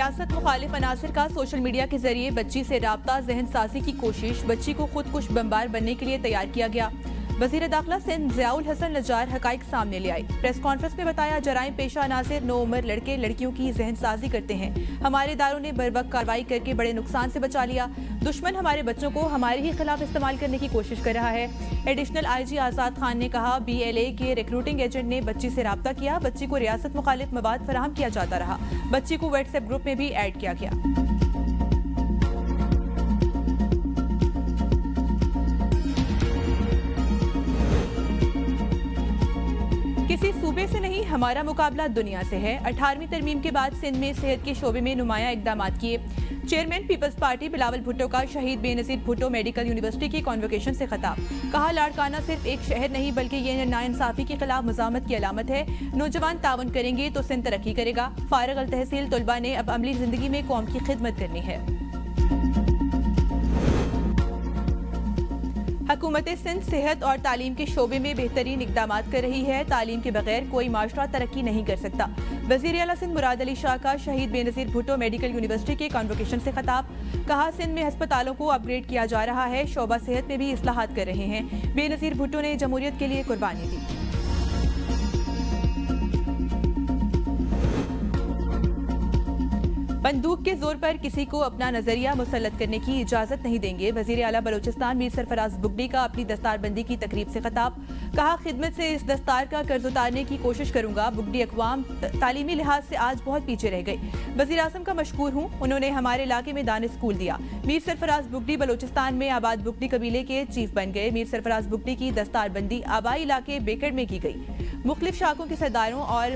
रियासत मुखालिफ अनासिर का सोशल मीडिया के जरिए बच्ची से राब्ता जहन साजी की कोशिश, बच्ची को खुदकुश बमबार बनने के लिए तैयार किया गया। वजीर दाखिला सिंध ज़ियाउल हसन नज्जार हकाइक सामने ले आई। प्रेस कॉन्फ्रेंस में बताया, जराइम पेशा अनासिर नो उम्र लड़के लड़कियों की जहन साजी करते हैं। हमारे इदारों ने बरवक्त कार्रवाई करके बड़े नुकसान से बचा लिया। दुश्मन हमारे बच्चों को हमारे ही खिलाफ इस्तेमाल करने की कोशिश कर रहा है। एडिशनल IG आज़ाद खान ने कहा, BLA के रिक्रूटिंग एजेंट ने बच्ची से राब्ता किया। बच्ची को रियासत मुखालिफ मवाद फराहम किया जाता रहा। बच्ची को व्हाट्सएप ग्रुप में भी ऐड किया गया। किसी सूबे से नहीं, हमारा मुकाबला दुनिया से है। 18वीं तरमीम के बाद सिंध में सेहत के शोबे में नुमाया इकदाम किए। Chairman Peoples Party Bilawal Bhutto का शहीद बेनजीर भुट्टो मेडिकल यूनिवर्सिटी की कॉन्वोकेशन से खिताब। कहा, लाड़काना सिर्फ एक शहर नहीं बल्कि ये नाइंसाफी के खिलाफ मज़ामत की अलामत है। नौजवान ताउन करेंगे तो सिंध तरक्की करेगा। फारिग अल तहसील तलबा ने अब अमली जिंदगी में कौम की खिदमत करनी है। हुकूमत सिंध सेहत और तालीम के शोबे में बेहतरीन इकदाम कर रही है। तालीम के बगैर कोई माशरा तरक्की नहीं कर सकता। वज़ीर आला सिंध मुराद अली शाह का शहीद बेनजीर भुट्टो मेडिकल यूनिवर्सिटी के कॉन्वोकेशन से खिताब। कहा, सिंध में अस्पतालों को अपग्रेड किया जा रहा है। शोबा सेहत में भी इस्लाहात कर रहे हैं। बेनजीर भुट्टो ने जमहूरियत के लिए कुर्बानी दी। बंदूक के जोर पर किसी को अपना नजरिया मुसल्लत करने की इजाजत नहीं देंगे। वजीर आला बलोचिस्तान मीर सरफराज बुगडी का अपनी दस्तारबंदी की तकरीब से खिताब। कहा, खिदमत से इस दस्तार का कर्ज उतारने की कोशिश करूंगा। बुगडी अकवाम तालीमी लिहाज से आज बहुत पीछे रह गई। वजीर आजम का मशकूर हूँ, उन्होंने हमारे इलाके में दानिश स्कूल दिया। मीर सरफराज बुगडी बलोचिस्तान में आबाद बुगडी कबीले के चीफ बन गए। मीर सरफराज बुगडी की दस्तारबंदी आबाई इलाके बेकड़ में की गई। मुख्तलिफ शाखों के सरदारों और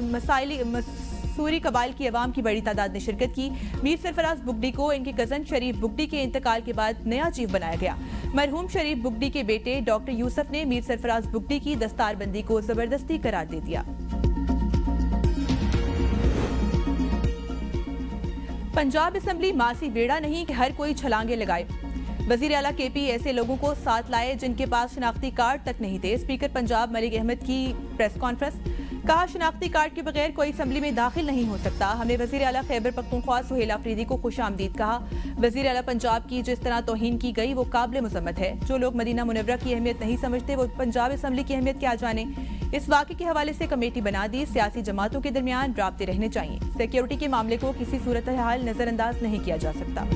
सूरी कबाइल की अवाम की बड़ी तादाद ने शिरकत की। मीर सरफराज बुगडी को इनके कजन शरीफ बुगडी के इंतकाल के बाद नया चीफ बनाया गया। मरहूम शरीफ बुगडी के बेटे डॉक्टर यूसुफ ने मीर सरफराज बुगडी की दस्तारबंदी को जबरदस्ती करार दे दिया। पंजाब असेंबली मासी वेड़ा नहीं कि हर कोई छलांगे लगाए। वजीर आला KP ऐसे लोगों को साथ लाए जिनके पास शनाख्ती कार्ड तक नहीं थे। स्पीकर पंजाब मलिक अहमद की प्रेस कॉन्फ्रेंस। कहा, शनाख्ती कार्ड के बगैर कोई असेंबली में दाखिल नहीं हो सकता। हमने वजीर आला खैबर पख्तूनख्वा सुहेल आफरीदी को खुशामदीद कहा। वजीर आला पंजाब की जिस तरह तौहीन की गई वो काबिल मुसम्मत है। जो लोग मदीना मुनव्वरा की अहमियत नहीं समझते वो पंजाब असेंबली की अहमियत क्या जाने। इस वाक़े के हवाले से कमेटी बना दी। सियासी जमातों के दरमियान राब्ते रहने चाहिए। सिक्योरिटी के मामले को किसी सूरत हाल नजरअंदाज नहीं किया जा सकता।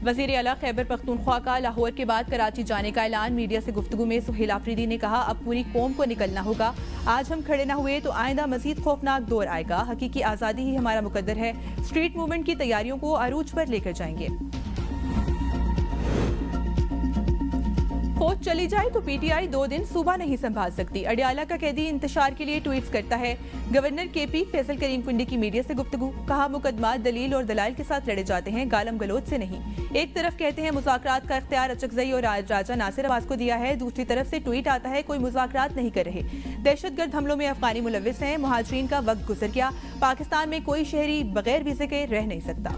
वज़ीर आला खैबर पख्तूनख्वा का लाहौर के बाद कराची जाने का ऐलान। मीडिया से गुफ्तगू में सुहेल आफरीदी ने कहा, अब पूरी कौम को निकलना होगा। आज हम खड़े न हुए तो आइंदा मजीद खौफनाक दौर आएगा। हकीकी आज़ादी ही हमारा मुकद्दर है। स्ट्रीट मूवमेंट की तैयारियों को अरूज पर लेकर जाएंगे। फौज चली जाए तो PTI 2 दिन सूबा नहीं संभाल सकती। अडियाला का कैदी इंतशार के लिए ट्वीट्स करता है। गवर्नर KP फैसल करीम कुंडी की मीडिया से गुफ्तगू। कहा, मुकदमा दलील और दलाइल के साथ लड़े जाते हैं, गालम गलोच से नहीं। एक तरफ कहते हैं मुज़ाकरात का इख्तियार अचकज़ई और राजा नासिर अब्बास को दिया है, दूसरी तरफ से ट्वीट आता है कोई मुज़ाकरात नहीं कर रहे। दहशतगर्द हमलों में अफगानी मुलविस हैं। मुहाजिरीन का वक्त गुजर गया। पाकिस्तान में कोई शहरी बगैर वीज़े के रह नहीं सकता।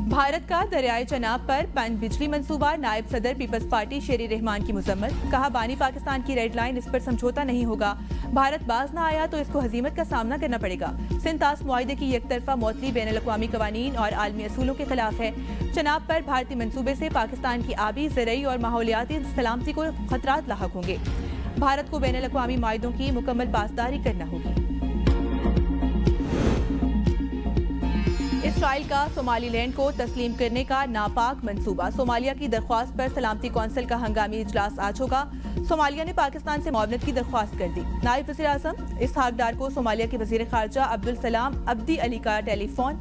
भारत का दरियाए चनाब पर पन बिजली मंसूबा। नायब सदर पीपल्स पार्टी शेरी रहमान की मुजम्मत। कहा, बानी पाकिस्तान की रेड लाइन, इस पर समझौता नहीं होगा। भारत बाज ना आया तो इसको हजीमत का सामना करना पड़ेगा। सिंध तास मुआहिदे की एकतरफा मौतली बैनुल अक़वामी कवानीन और आलमी असूलों के खिलाफ है। चनाब पर भारतीय मंसूबे से पाकिस्तान की आबी, ज़रई और माहौलियाती सलामती को खतरात लाहक होंगे। भारत को बैनुल अक़वामी माहिदों की मुकम्मल पासदारी करना होगी। इसराइल का सोमालीलैंड को तस्लीम करने का नापाक मंसूबा। सोमालिया की दरख्वास्त पर सलामती कौंसिल का हंगामी इजलास आज होगा। सोमालिया ने पाकिस्तान से मुआवनत की दरख्वास्त कर दी। नायब वज़ीर आज़म इसहाक डार को सोमालिया के वज़ीर ख़ारजा अब्दुल सलाम अब्दी अली का टेलीफोन।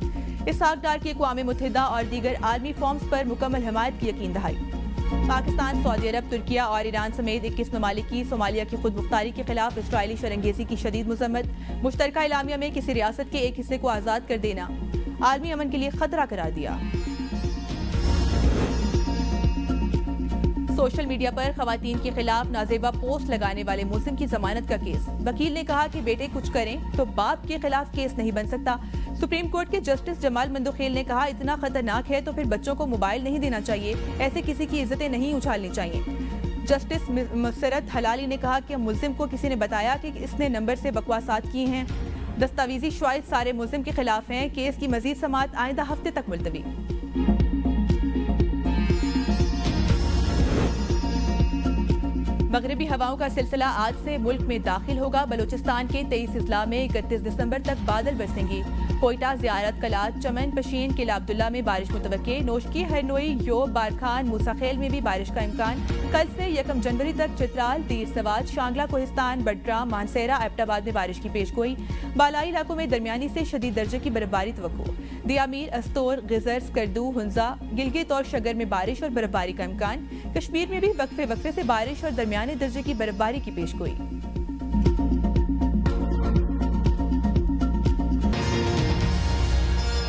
इसहाक डार की अक़वाम मुत्तहिदा और दीगर आर्मी फॉर्म्स पर मुकम्मल हमायत की यकीन दहाई। पाकिस्तान, सऊदी अरब, तुर्किया और ईरान समेत 21 ममालिक की सोमालिया की खुद मुख्तारी के खिलाफ इसराइली शरंगेजी की शदीद मजम्मत। मुश्तरका इलामिया में किसी रियासत के एक हिस्से को आज़ाद कर देना आलमी अमन के लिए खतरा करार दिया। सोशल मीडिया पर खवातीन के खिलाफ नाजेबा पोस्ट लगाने वाले मुल्जिम की जमानत का केस। वकील ने कहा कि बेटे कुछ करें तो बाप के खिलाफ केस नहीं बन सकता। सुप्रीम कोर्ट के जस्टिस जमाल मंदोखेल ने कहा, इतना खतरनाक है तो फिर बच्चों को मोबाइल नहीं देना चाहिए, ऐसे किसी की इज्जतें नहीं उछालनी चाहिए। जस्टिस मुसरत हलाली ने कहा कि मुल्जिम को किसी ने बताया कि इसने नंबर से बकवासात की हैं। दस्तावेजी शवाहिद सारे मुल्जिम के खिलाफ हैं। केस की मजीद समाअत आइंदा हफ्ते तक मुलतवी। मगरबी हवाओं का सिलसिला आज से मुल्क में दाखिल होगा। बलूचिस्तान के 23 अजला में 31 दिसंबर तक बादल बरसेंगे। कोयटा, ज़ियारत, कलात, चमन, पशीन, किला अब्दुल्ला में बारिश मुतवक्के। नोशकी, हरनोई, योब, बारखान, मूसाखेल में भी बारिश का इम्कान। कल से 1 जनवरी तक चित्राल, तीर सवाद, शांगला, कोहिस्तान, बडग्राम, मानसेरा, एबटाबाद में बारिश की पेशगोई। बालाई इलाकों में दरमियानी से शदीद दर्जे की बर्फबारी तवक्को। दियामीर, अस्तोर, गिजर, स्कर्दू, हुंजा, गिलगित और शगर में बारिश और बर्फबारी का इम्कान। कश्मीर में भी वक्फे वक्फे से बारिश और दरमियाने दर्जे की बर्फबारी की पेशगोई।